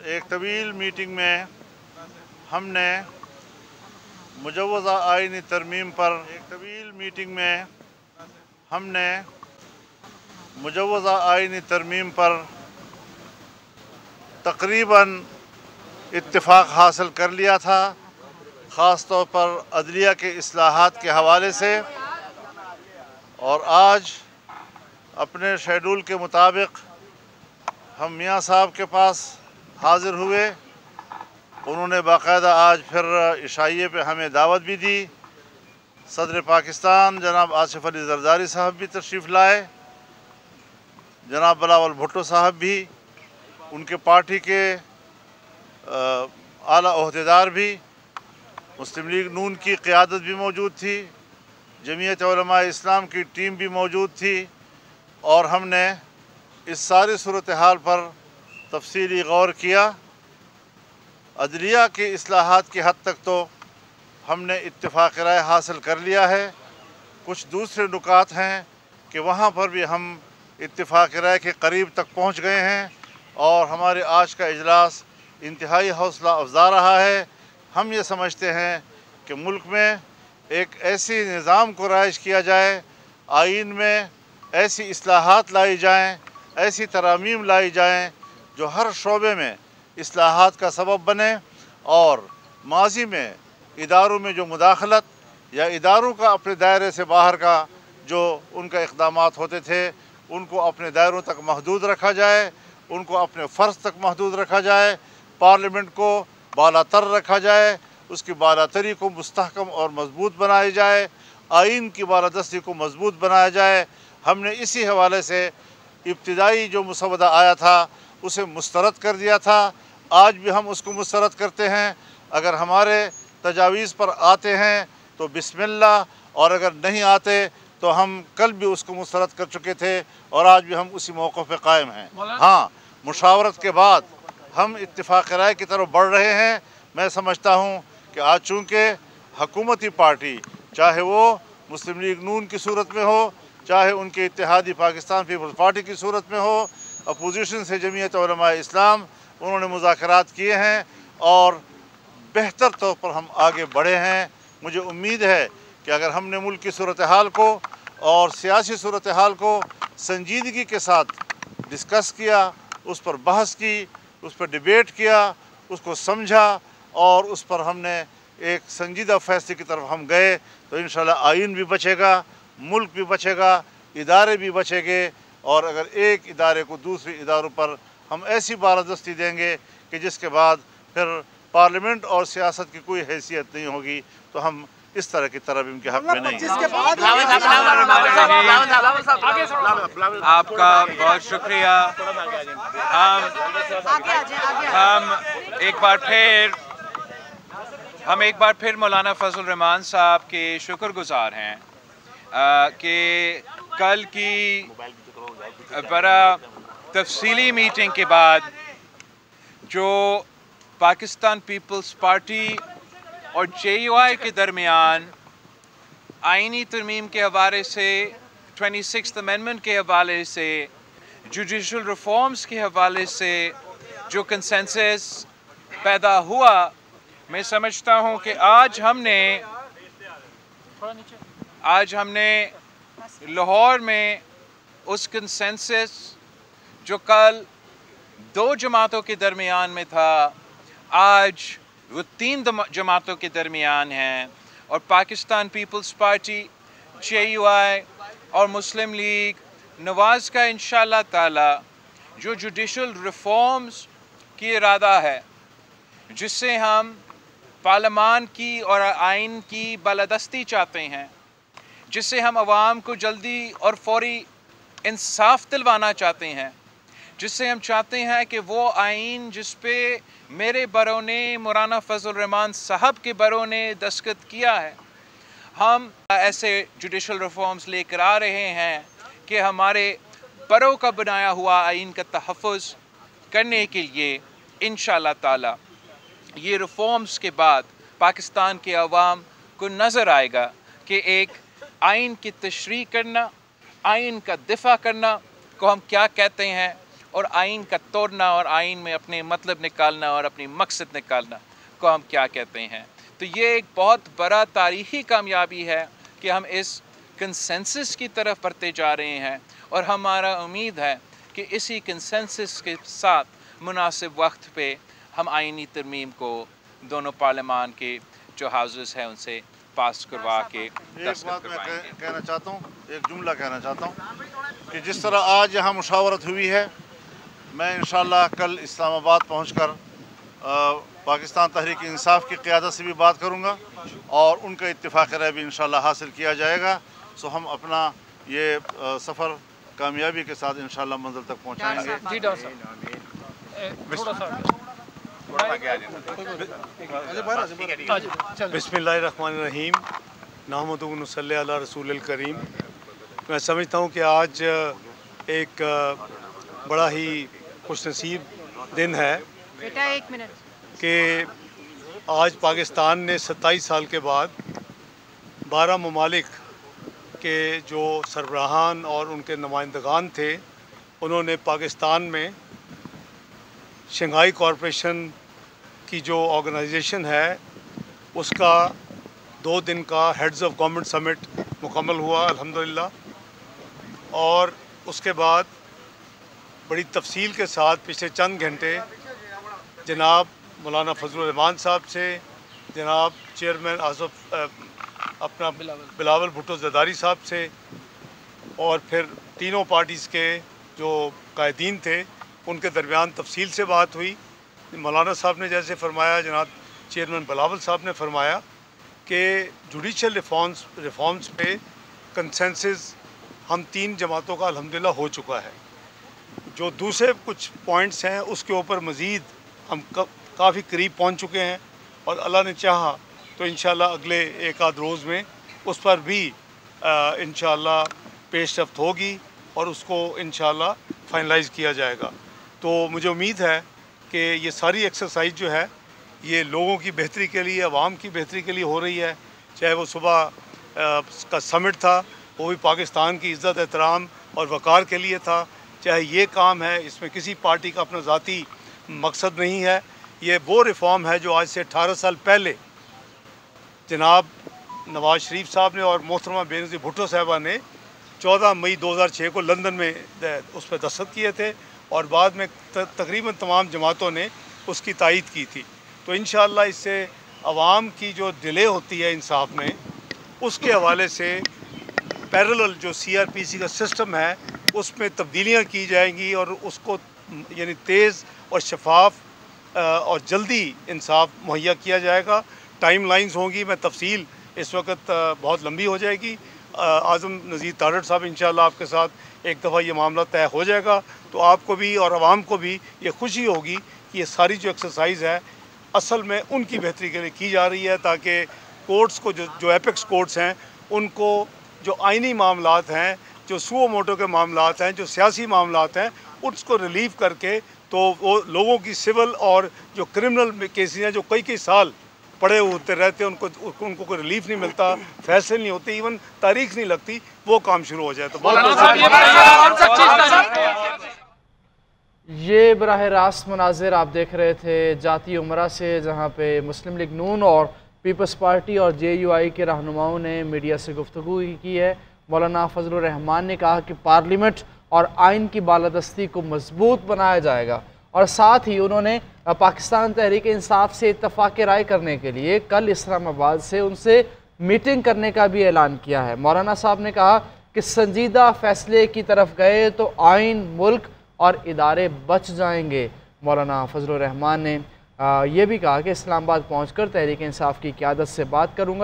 एक तवील मीटिंग में हमने मुजव्वज़ा आइनी तरमीम पर तकरीबन इत्तिफाक हासिल कर लिया था, ख़ास तौर पर अदलिया के इस्लाहात के हवाले से। और आज अपने शेड्यूल के मुताबिक हम मियाँ साहब के पास हाज़िर हुए। उन्होंने बाकायदा आज फिर इशाइये पे हमें दावत भी दी। सदर पाकिस्तान जनाब आसिफ अली ज़रदारी साहब भी तशरीफ़ लाए, जनाब बिलावल भुट्टो साहब भी, उनके पार्टी के आला ओहदेदार भी, मुस्लिम लीग नून की क़ियादत भी मौजूद थी, जमीयत उलमा इस्लाम की टीम भी मौजूद थी। और हमने इस सारी सूरत हाल पर तफसीली गौर किया। अदलिया के इस्लाहात की हद तक तो हमने इत्तिफाक़ राय हासिल कर लिया है। कुछ दूसरे नुकात हैं कि वहाँ पर भी हम इत्तिफाक़ राय के करीब तक पहुँच गए हैं और हमारे आज का इजलास इंतहाई हौसला अफ़ज़ा रहा है। हम ये समझते हैं कि मुल्क में एक ऐसी निज़ाम को राइज किया जाए, आइन में ऐसी इस्लाहात लाई जाएँ, ऐसी तरामीम लाई जाएँ जो हर शोबे में इस्लाहात का सबब बने और माज़ी में इदारों में जो मुदाखलत या इदारों का अपने दायरे से बाहर का जो उनका इक़दामात होते थे उनको अपने दायरों तक महदूद रखा जाए, उनको अपने फ़र्ज़ तक महदूद रखा जाए, पार्लियामेंट को बालातर रखा जाए, उसकी बालातरी को मुस्तहकम और मजबूत बनाया जाए, आइन की बालादस्ती को मजबूत बनाया जाए। हमने इसी हवाले से इब्तिदाई जो मुसवदा आया था उसे मुस्तरद कर दिया था। आज भी हम उसको मुस्तरद करते हैं। अगर हमारे तजावीज़ पर आते हैं तो बिस्मिल्लाह, और अगर नहीं आते तो हम कल भी उसको मुस्तरद कर चुके थे और आज भी हम उसी मौक़िफ़ पे कायम हैं। हाँ, मुशावरत के बाद हम इत्तिफाक़ राय की तरफ बढ़ रहे हैं। मैं समझता हूँ कि आज चूँकि हुकूमती पार्टी, चाहे वो मुस्लिम लीग नून की सूरत में हो, चाहे उनके इत्तेहादी पाकिस्तान पीपल्स पार्टी की सूरत में हो, अपोजिशन से जमीयत उलमा इस्लाम, उन्होंने मुज़ाकरात किए हैं और बेहतर तौर पर हम आगे बढ़े हैं। मुझे उम्मीद है कि अगर हमने मुल्क की सूरत हाल को और सियासी सूरत हाल को संजीदगी के साथ डिस्कस किया, उस पर बहस की, उस पर डिबेट किया, उसको समझा और उस पर हमने एक संजीदा फैसले की तरफ हम गए तो इंशाल्लाह आइन भी बचेगा, मुल्क भी बचेगा, इदारे भी बचेंगे। और अगर एक इदारे को दूसरे इदारों पर हम ऐसी बालादस्ती देंगे कि जिसके बाद फिर पार्लियामेंट और सियासत की कोई हैसियत नहीं होगी, तो हम इस तरह की तरमीम के हक़ में नहीं हैं। आपका बहुत शुक्रिया। हम एक बार फिर मौलाना फजल रहमान साहब के शुक्रगुजार हैं कि कल की बड़ा तफसीली मीटिंग के बाद जो पाकिस्तान पीपल्स पार्टी और JUI के दरमियान आइनी तरमीम के हवाले से, 26th अमेंडमेंट के हवाले से, जुडिशल रिफॉर्म्स के हवाले से जो कंसेंसस पैदा हुआ, मैं समझता हूँ कि आज हमने लाहौर में उस कंसेंसस जो कल दो जमातों के दरमियान में था, आज वो 3 जमातों के दरमियान हैं। और पाकिस्तान पीपल्स पार्टी, JUI और मुस्लिम लीग नवाज़ का इंशाअल्लाह ताला जो जुडिशल रिफॉर्म्स की इरादा है, जिससे हम पार्लियामान की और आइन की बालादस्ती चाहते हैं, जिससे हम आवाम को जल्दी और फौरी इंसाफ दिलवाना चाहते हैं, जिससे हम चाहते हैं कि वो आइन जिस पे मेरे बरों ने, मौलाना फजल रहमान साहब के बरों ने दस्तखत किया है, हम ऐसे जुडिशल रिफॉर्म्स लेकर आ रहे हैं कि हमारे बरों का बनाया हुआ आइन का तहफ़्फ़ुज़ करने के लिए इंशाअल्लाह ताला ये रिफॉर्म्स के बाद पाकिस्तान के अवाम को नज़र आएगा कि एक आइन की तशरीह करना, आइन का दिफा करना को हम क्या कहते हैं और आइन का तोड़ना और आइन में अपने मतलब निकालना और अपनी मकसद निकालना को हम क्या कहते हैं। तो ये एक बहुत बड़ा तारीख़ी कामयाबी है कि हम इस कंसेंसस की तरफ बढ़ते जा रहे हैं, और हमारा उम्मीद है कि इसी कंसेंसस के साथ मुनासिब वक्त पे हम आइनी तरमीम को दोनों पार्लियामान के जो हाउसेस हैं उनसे पास करवा के एक बात मैं कहना चाहता हूँ, एक जुमला कहना चाहता हूँ कि जिस तरह आज यहाँ मुशावरत हुई है, मैं इंशाअल्लाह कल इस्लामाबाद पहुँचकर पाकिस्तान तहरीक इंसाफ की क़यादत से भी बात करूँगा और उनका इत्तिफ़ाक़ राय भी इंशाअल्लाह हासिल किया जाएगा। सो हम अपना ये सफ़र कामयाबी के साथ इंशाअल्लाह मंजिल तक पहुँचाएँगे। जी डॉक्टर साहब, बिस्मिल्लाहिर्रहमानिर्रहीम, नहमदुहु व नसल्ली अला रसूलिल करीम। मैं समझता हूँ कि आज एक बड़ा ही खुशनसीब दिन है बेटा, एक मिनट, कि आज पाकिस्तान ने 27 साल के बाद 12 ममालिक के जो सरबराहान और उनके नुमाइंदगान थे, उन्होंने पाकिस्तान में शंघाई कॉरपोरेशन की जो ऑर्गेनाइजेशन है उसका 2 दिन का हेड्स ऑफ गवर्नमेंट समिट मुकम्मल हुआ अल्हम्दुलिल्लाह। और उसके बाद बड़ी तफसील के साथ पिछले चंद घंटे जनाब मौलाना फजलुर रहमान साहब से, जनाब चेयरमैन आसफ अपना बिलावल भुट्टो ज़रदारी साहब से, और फिर तीनों पार्टीज़ के जो कायदीन थे उनके दरमियान तफसील से बात हुई। मौलाना साहब ने जैसे फरमाया, जनाब चेयरमैन बिलावल साहब ने फरमाया कि जुडिशल रिफॉर्म्स पे कंसेंसस हम 3 जमातों का अल्हम्दुलिल्लाह हो चुका है। जो दूसरे कुछ पॉइंट्स हैं उसके ऊपर मज़ीद हम काफ़ी करीब पहुंच चुके हैं, और अल्लाह ने चाहा तो इंशाअल्लाह अगले एक आध रोज़ में उस पर भी इंशाअल्लाह पेशरफ्त होगी और उसको इंशाअल्लाह फाइनलाइज़ किया जाएगा। तो मुझे उम्मीद है कि ये सारी एक्सरसाइज जो है ये लोगों की बेहतरी के लिए, आवाम की बेहतरी के लिए हो रही है। चाहे वो सुबह का समिट था वो भी पाकिस्तान की इज़्ज़त एहतराम और वक़ार के लिए था, चाहे ये काम है, इसमें किसी पार्टी का अपना ज़ाती मकसद नहीं है। ये वो रिफ़ॉर्म है जो आज से 18 साल पहले जनाब नवाज़ शरीफ साहब ने और मोहतरमा बेनज़ीर भुट्टो साहबा ने 14 मई 2006 को लंदन में उस पर दस्तखत किए थे, और बाद में तकरीबन तमाम जमातों ने उसकी तायीद की थी। तो इंशाअल्लाह इससे आवाम की जो डिले होती है इंसाफ में, उसके हवाले से पैरेलल जो CRPC का सिस्टम है उसमें तब्दीलियाँ की जाएंगी और उसको यानी तेज़ और शफाफ और जल्दी इंसाफ मुहैया किया जाएगा। टाइम लाइन्स होंगी, मैं तफसील इस वक्त बहुत लंबी हो जाएगी। आज़म नज़ीर तारड़ साहब इंशाअल्लाह आपके साथ एक दफ़ा ये मामला तय हो जाएगा तो आपको भी और आवाम को भी ये खुशी होगी कि ये सारी जो एक्सरसाइज़ है असल में उनकी बेहतरी के लिए की जा रही है, ताकि कोर्ट्स को जो एपेक्स कोर्ट्स हैं उनको जो आइनी मामलात हैं, जो सुओ मोटो के मामलात हैं, जो सियासी मामलात हैं, उसको रिलीव करके तो वो लोगों की सिविल और जो क्रिमिनल केसेस हैं जो कई साल पड़े होते रहते हैं, उनको कोई रिलीफ नहीं मिलता, फैसले नहीं होते, इवन तारीख नहीं लगती, वो काम शुरू हो जाए तो ये बराह रास्त मनाजिर आप देख रहे थे जाती उमरा से, जहाँ पे मुस्लिम लीग नून और पीपल्स पार्टी और JUI के रहनुमाओं ने मीडिया से गुफ्तगू की है। मौलाना फजलुर रहमान ने कहा कि पार्लियामेंट और आइन की बालादस्ती को मजबूत बनाया जाएगा, और साथ ही उन्होंने पाकिस्तान तहरीक इंसाफ से इत्तफाक राय करने के लिए कल इस्लामाबाद से उनसे मीटिंग करने का भी ऐलान किया है। मौलाना साहब ने कहा कि संजीदा फैसले की तरफ गए तो आइन, मुल्क और इदारे बच जाएंगे। मौलाना फजलुर रहमान ने ये भी कहा कि इस्लामाबाद पहुँच कर तहरीक इंसाफ की क़यादत से बात करूँगा।